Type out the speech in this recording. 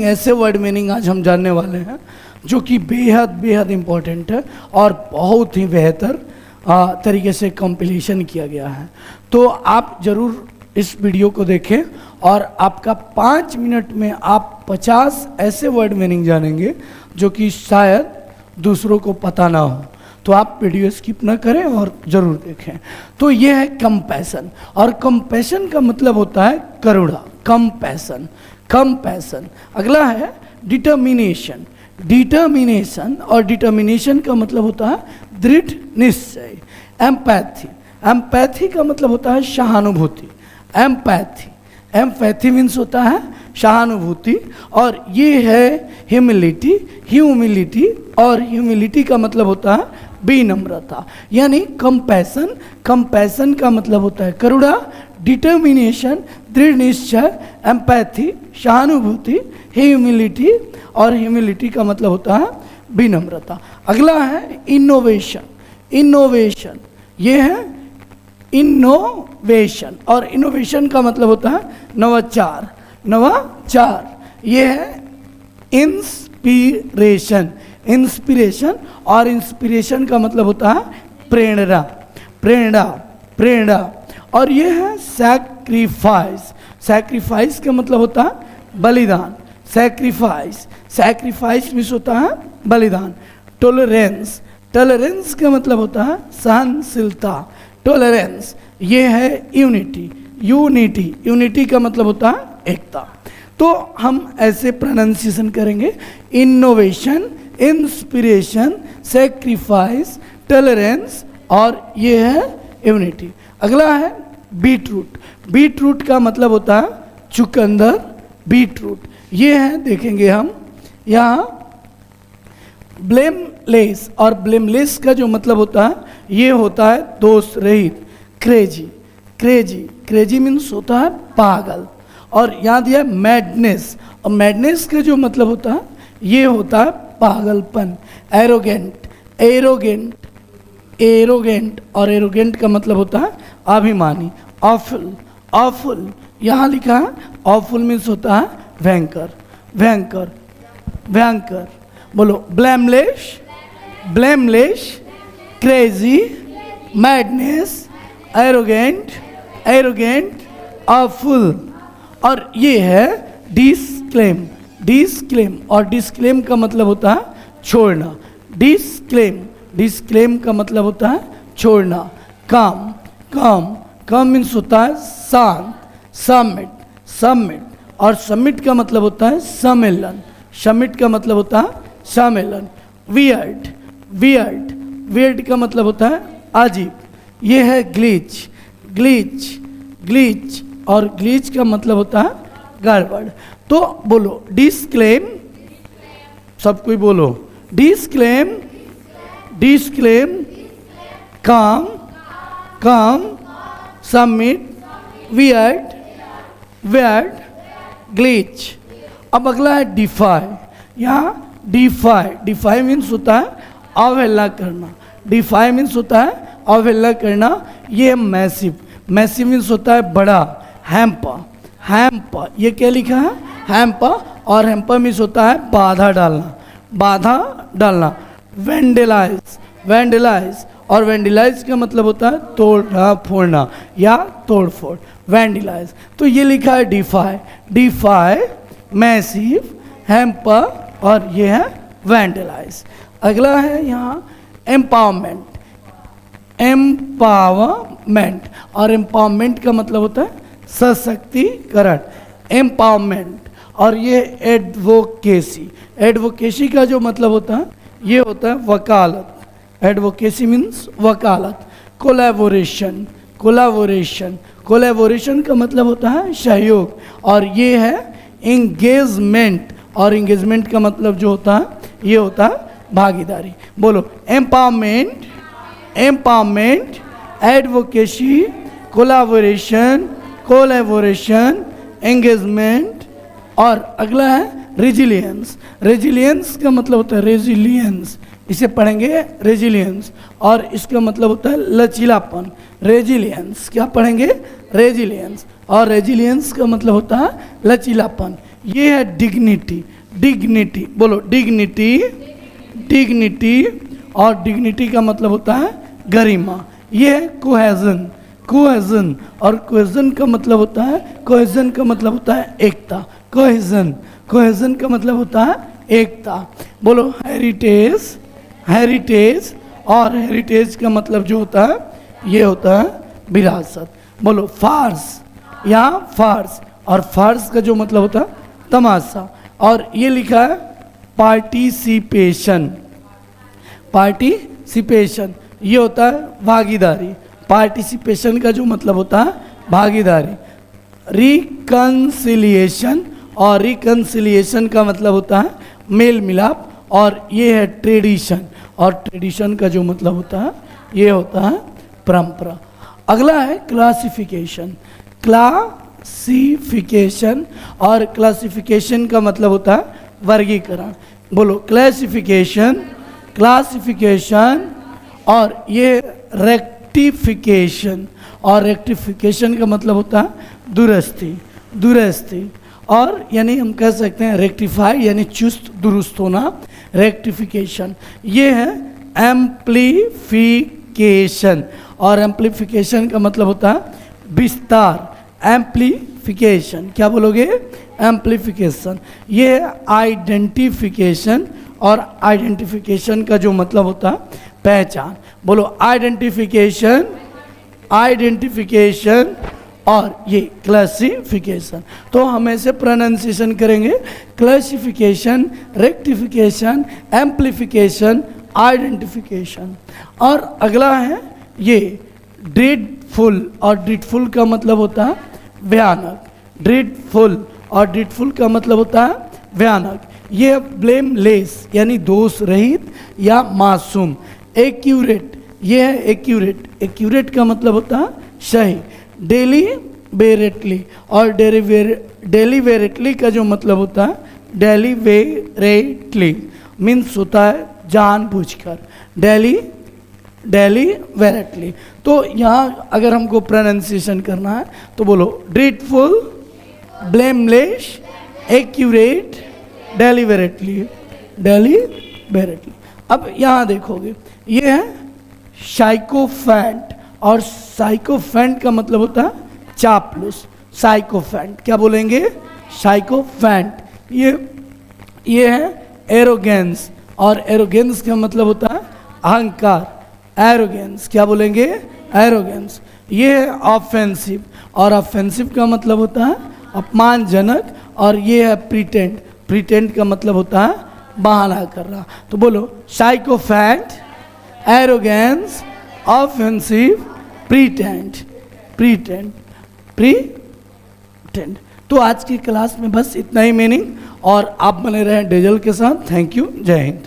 ऐसे word meaning आज हम जानने वाले हैं जो कि बेहद बेहद इम्पोर्टेंट है और बहुत ही बेहतर तरीके से कंपिलेशन किया गया है। तो आप ज़रूर इस वीडियो को देखें और आपका 5 मिनट में आप 50 ऐसे वर्ड मीनिंग जानेंगे जो कि शायद दूसरों को पता ना हो। तो आप वीडियो स्किप ना करें और ज़रूर देखें। तो ये है कंपैशन, और कंपैशन का मतलब होता है करुणा। Compassion, compassion. अगला है डिटर्मिनेशन। डिटर्मिनेशन, और डिटर्मिनेशन का मतलब होता है दृढ़ निश्चय। एम्पैथी, एम्पैथी का मतलब होता है सहानुभूति। एम्पैथी, एम्पैथी मीन्स होता है सहानुभूति। और ये है ह्यूमिलिटी, ह्यूमिलिटी, और ह्यूमिलिटी का मतलब होता है विनम्रता। यानी कंपैशन, कंपैशन का मतलब होता है करुणा, डिटर्मिनेशन दृढ़ निश्चय, एम्पैथी सहानुभूति, ह्यूमिलिटी, और ह्यूमिलिटी का मतलब होता है विनम्रता। अगला है इनोवेशन। इनोवेशन, ये है इनोवेशन, और इनोवेशन का मतलब होता है नवाचार। नवाचार, ये है इंस्पिरेशन। इंस्पिरेशन, और इंस्पिरेशन का मतलब होता है प्रेरणा। प्रेरणा, प्रेरणा। और ये है सैक्रिफाइस। सैक्रिफाइस का मतलब होता है बलिदान। सैक्रिफाइस, सैक्रिफाइस मीन्स होता है बलिदान। टॉलरेंस, टॉलरेंस का मतलब होता है सहनशीलता। टॉलरेंस, ये है यूनिटी। यूनिटी, यूनिटी का मतलब होता है एकता। तो हम ऐसे प्रोनाउंसिएशन करेंगे, इनोवेशन, इंस्पिरेशन, सैक्रिफाइस, टॉलरेंस, और ये है यूनिटी। अगला है बीटरूट। बीटरूट का मतलब होता है चुकंदर। बीटरूट, ये है देखेंगे हम यहाँ ब्लेमलेस, और ब्लेमलेस का जो मतलब होता है ये होता है दोष रहित। क्रेजी, क्रेजी, क्रेजी मीन्स होता है पागल। और यहाँ दिया मैडनेस, और मैडनेस का जो मतलब होता है ये होता है पागलपन। एरोगेंट, एरोगेंट, एरोगेंट, और एरोगेंट का मतलब होता है अभिमानी। ऑफुल, ऑफुल, यहाँ लिखा है ऑफुल मीन्स होता है भयंकर। भयंकर, भयंकर। बोलो blameless, blameless, crazy, madness, arrogant, arrogant, awful. और ये है डिस्क्लेम। डिस्क्लेम, और डिस्क्लेम का मतलब होता है छोड़ना। डिस्क्लेम, डिस्क्लेम का मतलब होता है छोड़ना। काम, काम, काम मीन्स होता है शांत। समिट, समिट, और समिट का मतलब होता है सम्मेलन। समिट का मतलब होता है सम्मेलन। वियर्ड, वियर्ड, वियर्ड का मतलब होता है अजीब। ये है ग्लिच, ग्लिच, ग्लिच, और ग्लिच का मतलब होता है गड़बड़। तो बोलो डिस्क्लेम, सब कोई बोलो डिस्क्लेम, डिस्क्लेम, काम, काम, सबमिट, वियर्ड, वियर्ड, ग्लिच। अब अगला है डिफाई। यहाँ डिफाई, डिफाई मीन्स होता है अवहेलना करना। डिफाई मीन्स होता है अवहेलना करना। ये मैसिव, मैसिव मीन्स होता है बड़ा। हैम्पर, हैम्पर, ये क्या लिखा है हैम्पर, और हैम्पर मीन्स होता है बाधा डालना। बाधा डालना। वेंडलाइज, वेंडलाइज, और वेंडलाइज का मतलब होता है तोड़ना फोड़ना या तोड़ फोड़। वेंडलाइज, तो ये लिखा है डिफाई, डिफाई, मैसिव, हैम्पर, और ये है वेंडलाइज। अगला है यहाँ एम्पावरमेंट। एम्पावरमेंट, और एम्पावरमेंट का मतलब होता है सशक्तिकरण। एम्पावरमेंट, और ये एडवोकेसी। एडवोकेसी का जो मतलब होता है ये होता है वकालत। एडवोकेसी मीन्स वकालत। कोलैबोरेशन, कोलैबोरेशन, कोलैबोरेशन का मतलब होता है सहयोग। और ये है इंगेजमेंट, और इंगेजमेंट का मतलब जो होता है ये होता है भागीदारी। बोलो empowerment, empowerment, advocacy, collaboration, collaboration, engagement. और अगला है रेजिलियंस। रेजिलियंस का मतलब होता है रेजिलियंस, इसे पढ़ेंगे रेजिलियंस, और इसका मतलब होता है लचीलापन। रेजिलियंस क्या पढ़ेंगे रेजिलियंस, और रेजिलियंस का मतलब होता है लचीलापन। ये है डिग्निटी, डिग्निटी बोलो डिग्निटी, डिग्निटी, और डिग्निटी का मतलब होता है गरिमा। ये है कोहेजन, कोहेजन, और कोहेजन का मतलब होता है, कोहेजन का मतलब होता है एकता, कोहेजन, कोहेजन का मतलब होता है एकता। बोलो हेरिटेज, हेरिटेज, और हेरिटेज का मतलब जो होता है ये होता है विरासत। बोलो फार्स, यहाँ फार्स, और फार्स का जो मतलब होता है तमाशा, और ये लिखा है पार्टिसिपेशन, पार्टिसिपेशन ये होता है भागीदारी, पार्टिसिपेशन का जो मतलब होता है भागीदारी। रिकन्सिलिएशन, और रिकन्सिलिएशन का मतलब होता है मेल मिलाप, और ये है ट्रेडिशन, और ट्रेडिशन का जो मतलब होता है ये होता है परंपरा। अगला है क्लासिफिकेशन, क्लासिफिकेशन, और क्लासिफिकेशन का मतलब होता है वर्गीकरण। बोलो क्लासिफिकेशन, क्लासिफिकेशन, और ये रेक्टिफिकेशन, और रेक्टिफिकेशन का मतलब होता है दुरुस्ती, दुरुस्ती, और यानी हम कह सकते हैं रेक्टिफाई यानी चुस्त दुरुस्त होना, रेक्टिफिकेशन। ये है एम्प्लीफिकेशन, और एम्प्लीफिकेशन का मतलब होता है विस्तार, एम्प्लीफिकेशन, क्या बोलोगे एम्प्लीफिकेशन। ये है आइडेंटिफिकेशन, और आइडेंटिफिकेशन का जो मतलब होता है पहचान। बोलो आइडेंटिफिकेशन, आइडेंटिफिकेशन, और ये क्लासिफिकेशन। तो हम ऐसे प्रोनाउंसिएशन करेंगे क्लासिफिकेशन, रेक्टिफिकेशन, एम्प्लीफिकेशन, आइडेंटिफिकेशन। और अगला है ये ड्रीडफुल, और ड्रीडफुल का मतलब होता है भयानक, ड्रीडफुल, और ड्रीडफुल का मतलब होता है भयानक। ये ब्लेमलेस यानी दोष रहित या मासूम। एक्यूरेट, ये है एक्यूरेट, एक्यूरेट का मतलब होता है सही। डेलीबेरेटली, और डेलीबेरेटली का जो मतलब होता है डेलीबेरेटली मीन्स होता है जानबूझकर, डेलीबेरेटली। तो यहाँ अगर हमको प्रोनाउंसिएशन करना है तो बोलो ड्रीडफुल, ब्लेमलेस, एक्यूरेट, डेलीबेरेटली, डेलीबेरेटली। अब यहाँ देखोगे ये है साइकोफैंट, और साइकोफैंट का मतलब होता है चापलूस, साइकोफैंट, क्या बोलेंगे साइकोफैंट। ये है एरोगेंस, और एरोगेंस का मतलब होता है अहंकार, एरोगेंस, क्या बोलेंगे एरोगेंस। ये है ऑफेंसिव, और ऑफेंसिव का मतलब होता है अपमानजनक, और ये है प्रिटेंड, प्रिटेंड का मतलब होता है बहाना करना। तो बोलो sycophant, arrogance, offensive, pretend, pretend, pretend. तो आज की क्लास में बस इतना ही मीनिंग, और आप बने रहें डेजल के साथ। थैंक यू, जय हिंद।